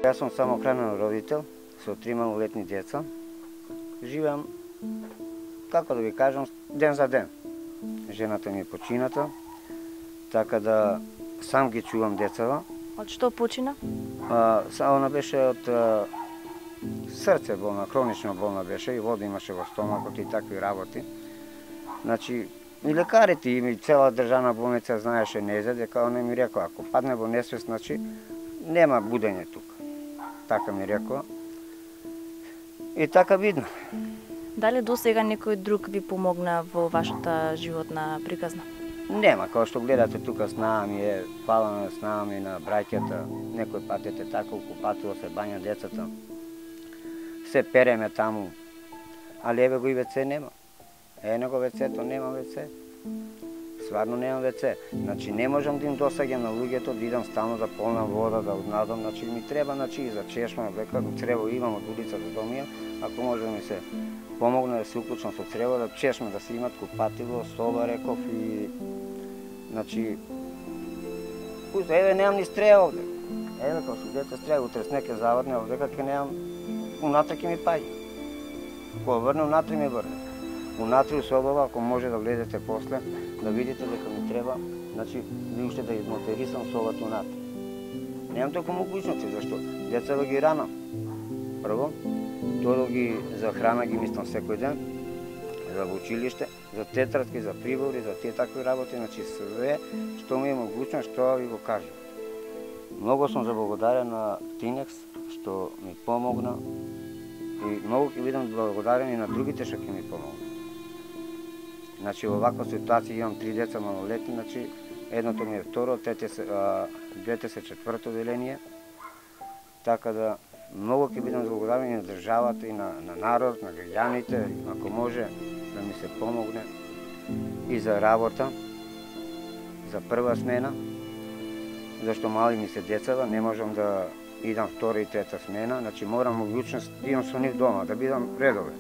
Јас сум самохранен родител со 3 малолетни деца. Живеам, како да ви кажам, ден за ден. Жената ми е почината, така да сам ги чувам децава. Од што почина? Она беше од срце болна, хронично болна беше и вода имаше во стомакот и такви работи. Значи, и лекарите и цела државна болница знаеше нејзе, дека она ми рекла, ако падне во несвест, значи нема будење тука. Така ми рекла. И така видно. Дали до сега некој друг ви помогна во вашата животна приказна? Нема, како што гледате тука снаа ми е, фала на снаа ми на браќата, некој пат ете така купатува се бања децата. Се переме таму, али еве го и WC нема. Ене го WC-то, нема WC. Стварно нема WC. Значи не можам да им досаѓам на луѓето, да идам стално да полнам вода, да однадам, значи ми треба, значи и за чешма, века црево имам од улицата до домија, ако може да ми се помогне да се уклучам со црево, да чешма да се имат купатило, соба реков и значи еве немам ни стреја овде. Еве како што дете стреја, утре снег е заврне, овде како немам, унатре ќе ми паѓа. Кога врне, унатре ми врне. Унатре у собава, ако може да влезете после, да видите дека ми треба, значи ви уште да измотерисам собата унатре. Немам толку могуćности, зашто децата ги ранам. Прво, тоа ги за храна ги мислам секој ден, за училиште, за тетрадки, за прибори, за тие такви работи, значи све што ми е могуćност, што ви го кажам. Многу сум заблагодарен на Тинекс што ми помогна и многу ќе бидам благодарен и на другите што ќе ми помогнат. Значи во ваква ситуација имам 3 деца малолетни, значи едното ми е второ, двете се четврто деление. Така да многу ќе бидам благодарен и на државата и на народ, на граѓаните, ако може да ми се помогне и за работа, за прва смена, зашто мали ми се децава, не можам да идам втора и трета смена, значи морам могуćност да идам со нив дома, да бидам редовен.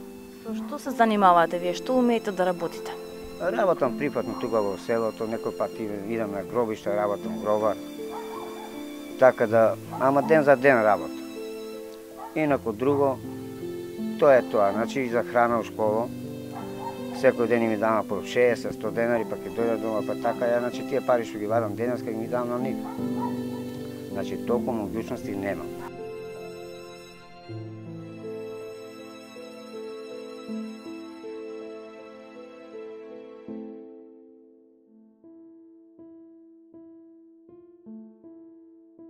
Со што се занимавате вие? Што умеете да работите? Работам припатно тука во селото, некој пат идам на гробиште, работам гробар. Така да, ама ден за ден работам. Инако друго, тоа е тоа, значи и за храна у школа. Секој ден ми дава по 60-100 денари, па ќе дојдат дома, па така ја, значи тие пари што ги вадам денеска ги ми давам на нив. Значи толку могуćности немам.